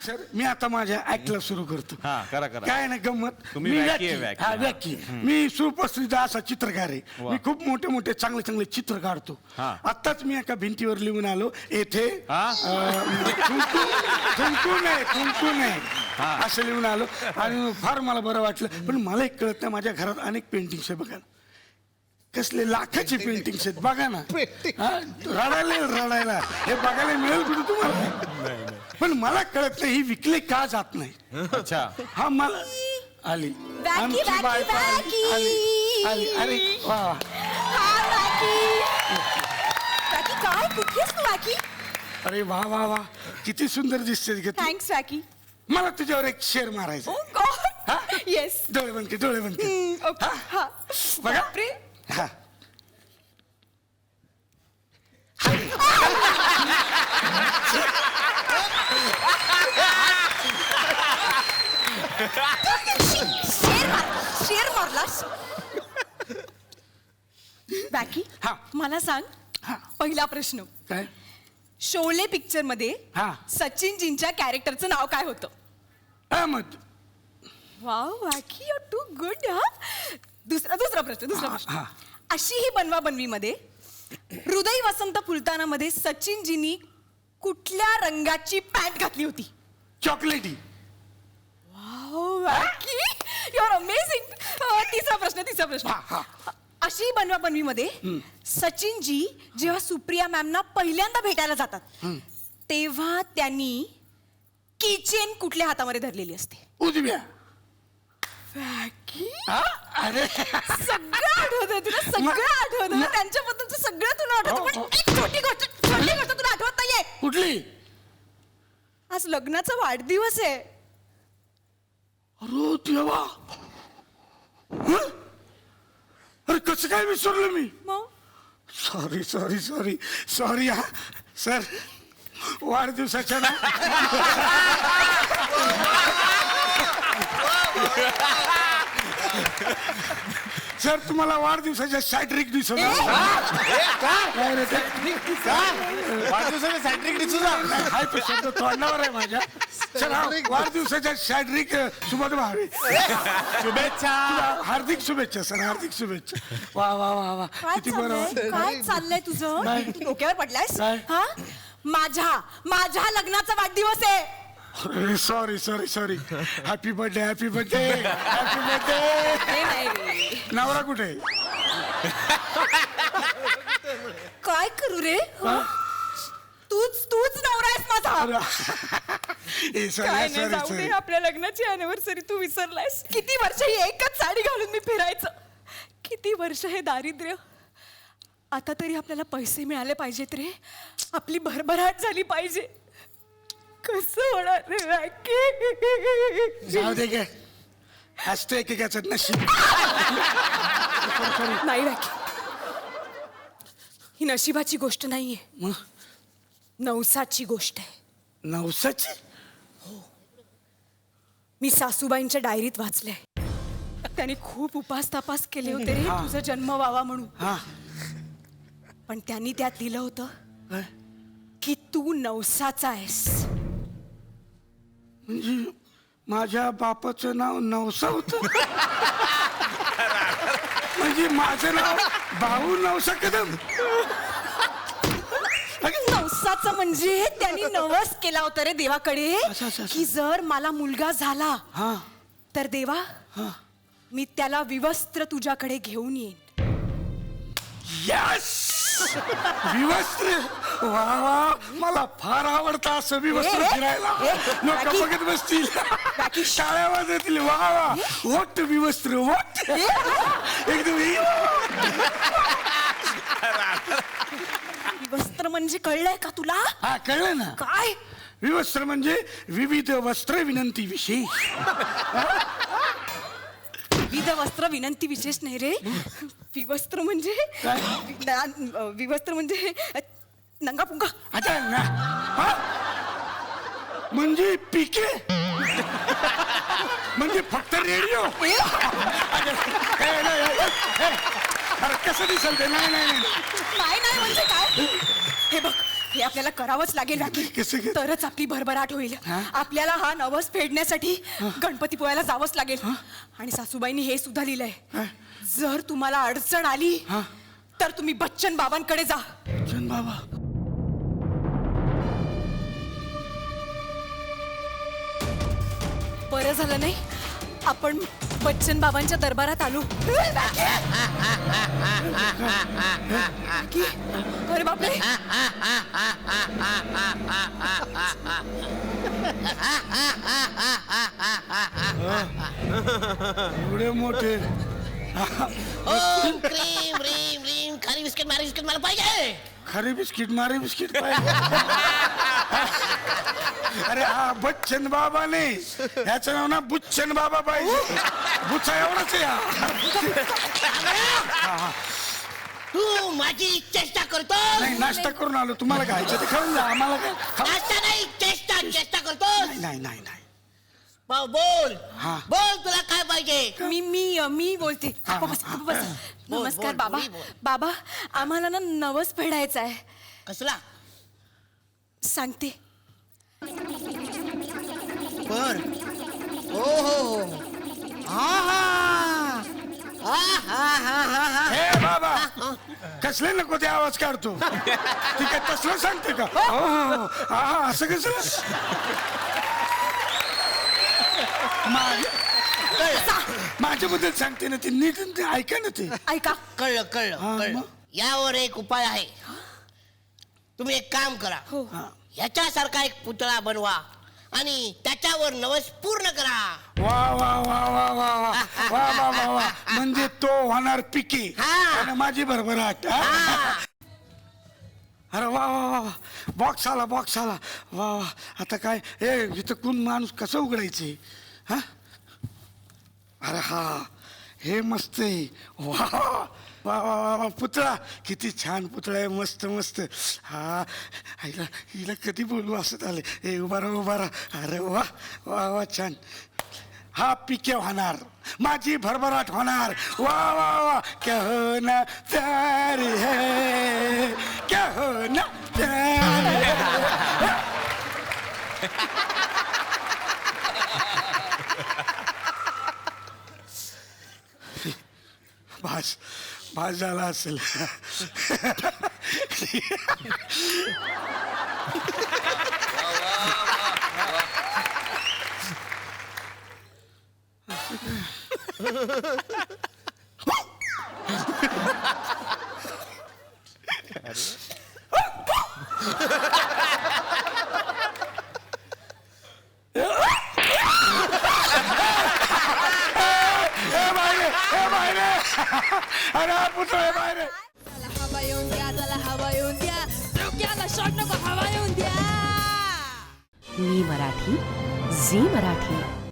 Sir मी आता माझ्या ऍक्टला सुरू करतो. हा, करा करा. काय ना गंमत. तुम्ही मी व्यक्ती आहे, व्यक्ती. व्यक्ती. हा, व्यक्ती. मी सुप्रसिद्ध असा चित्रकार आहे. वा. मी खूप मोठे मोठे चांगले चांगले चित्र काढतो. हा. आत्ताच मी एका भिंतीवर लिहून आलो येथे हा? थुंकू नये हा. असं लिहून आलो आणि फार मला बरं वाटलं. पण मला एक कळत नाही, माझ्या घरात अनेक पेंटिंग्स आहे बघा. कसले लाखाची पेंटिंग्स आहेत बघा ना. हा, रडायला हे बघायला मिळेल कुठे तुम्हाला. पण मला कळत नाही ही विकले का जात नाही. अच्छा. हा मला आली बाकी, बायको बाकी. आली. अरे वा वा. बाकी काय कुठेस तू बाकी? अरे वा वा वा किती सुंदर दिसते ग तू. थँक्स बाकी. मला तुझ्यावर एक शेर मारायचा. ओ गॉड. हा? येस. डोळे बंद कर, डोळे बंद कर. ओके. हा. बघा. बापरे. हा. शेर मारलास. बाकी हा. मला सांग हा. पहिला प्रश्न. काय शोले पिक्चर मध्ये हा. सचिनजींच्या कॅरेक्टरचं नाव काय होतं? अहमद. वाव बाकी यू टू गुड. हा. दुसरा प्रश्न. हा. अशी ही बनवा बनवीमध्ये हृदय वसंत फुलताना मध्ये सचिनजींनी कुठल्या रंगाची पॅन्ट घातली होती? चॉकलेटी. वाव बाकी यू आर अमेझिंग. तिसरा प्रश्न. हा, हा. अशी बनवा बनवीमध्ये सचिनजी जेव्हा सुप्रिया मॅमना पहिल्यांदा भेटायला जातात तेव्हा त्यांनी कीचेन कुठल्या हातामध्ये धरलेली असते? उजव्या. बाकी हा? अरे सगळं आठवतं तुला. सगळं आठवतं त्यांच्याबद्दलचं सगळं तुला आठवतं. पण एक छोटी गोष्ट तुला आठवत नाहीये. कुठली? आज लग्नाचा वाढदिवस आहे. अरे देवा. हं? अरे कसं काय विसरलो मी. मग सॉरी हा सर. वाढदिवसाच्या ना सर तुम्हाला वाढदिवसाच्या सॅट्रिक दिसत काय रे ते? वाढदिवसाला सॅट्रिक डिसूजा. हाय तो शब्द तोंडावर आहे माझ्या. सर हा वाढदिवसाच्या सॅट्रिक सुबोध भावे. शुभेच्छा. हार्दिक शुभेच्छा सर. हार्दिक शुभेच्छा. वा वा वा वा किती बरं. काय चाललंय तुझं? काय? तू डोक्यावर पडलायस? काय? हा माझ्या लग्नाचा वाढदिवस आहे. अरे सॉरी हॅपी बर्थडे. हे नाही रे. नवरा कुठे? काय करू रे? तूच नवरा आहेस माझा. काय नाही जाऊ दे. सॉरी. आपल्या लग्नाची अॅनिव्हर्सरी तू विसरलायस. किती वर्ष ही एकच साडी घालून मी फिरायचं. किती वर्ष हे दारिद्र्य. आता तरी आपल्याला पैसे मिळाले पाहिजेत रे. आपली भरभराट झाली पाहिजे. कसं होणार रे बाकी? जाऊ दे गे. असतं एकेकाचं नशीब. नाही बाकी ही नशिबाची गोष्ट नाहीये. मग नवसाची गोष्ट आहे. नवसाची. मी सासूबाईंच्या डायरीत वाचलंय. त्याने खूप उपास तपास केले होते रे तुझा जन्म व्हावा म्हणून. हा पण त्यांनी त्यात लिहिलं होतं काय? की तू नवसाचा आहेस. म्हणजे माझ्या बापाचं नाव नवसा होत. म्हणजे माझं नाव भाऊ नवसा कदम. नवसाचं म्हणजे त्यांनी नवस केला होता रे देवाकडे असं. की जर मला मुलगा झाला हा तर देवा हा. मी त्याला विवस्त्र तुझ्याकडे घेऊन येईन. यस. विवस्त्र. वा वा मला फार आवडतं असं विवस्त्र फिरायला. लोक बघत बसतील. शाळा वाजतील. वा वा वट विवस्त्र वट. एकदम विवस्त्र म्हणजे कळलंय का तुला? हा कळलं ना. काय? विवस्त्र म्हणजे विविध वस्त्र विनंती विशेष. विविध वस्त्र विनंती विशेष नाही रे. विवस्त्र म्हणजे विवस्त्र म्हणजे नंगा पुंगा. अच्छा ना. हा? म्हणजे पिके. म्हणजे फक्त रेडिओ. अरे कसं दिसल ते? नाही नाही म्हणजे काय? हे बघ हे आपल्याला करावंच लागेल कसं? राखी, तरच आपली भरभराट होईल. हा? आपल्याला हा नवस फेडण्यासाठी गणपतीपुळ्याला जावंच लागेल. आणि सासूबाईंनी हे सुद्धा लिहिलंय, हा? जर तुम्हाला अडचण आली हा? तर तुम्ही बच्चन बाबांकडे जा. बच्चन बाबा. बरं झालं नाही आपण बच्चन बाबांच्या दरबारात आलो. राखी, अरे बापरे, एवढे मोठे. ओम क्रीम रीम रीम खारी बिस्किट मारी बिस्किट मला पाहिजे. खरे बिस्किट मारे बिस्किट पाहिजे. अरे हा बच्चन बाबा नाही, ह्याचं नाव ना बुच्चन बाबा पाहिजे. बुच्चा एवढाच आहे हा. तू माझी चेष्टा करतो. नाही, नाश्ता करून आलो. तुम्हाला खायचं ते खाऊन जा, आम्हाला काय नाश्ता नाही, चेष्टा चेष्टा करतो. नाही नाही नाही. बोल हा. बोल तुला काय पाहिजे. मी बोलते. हा, बाबा, बस, बाबा, बस. बोल, नमस्कार बोल, बाबा. बोल, बोल. बाबा, आम्हाला ना नवस फेडायचा आहे. कसला. सांगते. बर. ओ हो हा हा हा हा हा हा. हे बाबा, कसले नको ते आवाज काढतो. ती काय तसलं सांगते का? हो हा, असं कसं. माझ्याबद्दल सांगते ना ती, नीट ते ऐका ना ते. ऐका. कळलं हा, कळलं. मग? यावर एक उपाय आहे. तुम्ही एक काम करा. हो. ह्याच्यासारखा एक पुतळा बनवा आणि त्याच्यावर नवस पूर्ण करा. वा वा वा वा वा वा वा वा वा वा. म्हणजे तो होणार पिके हा. आणि माझी भरभराट. हा? हा. अरे वा वा वा वा. बॉक्स आला बॉक्स आला. वा वा. आता काय इथं कोण माणूस कसं उघडायचे हा. अरे हा, हे मस्त आहे. वा वा वा वा वा. पुतळा किती छान पुतळा आहे. मस्त मस्त. हा, हिला हिला कधी बोलू असं झालं. हे उभा राहा. अरे वा वा वा छान. हा पिके होणार, माझी भरभराट होणार. वा वा वा. क्या हो ना प्यारी है, क्या हो ना प्यारी है. भास झाला असेल. अरे पुतळे बाहेर. हवा येऊन द्या, चला हवा येऊन द्या, डोक्याला शॉट नको, हवा येऊन द्या. मी मराठी, झी मराठी.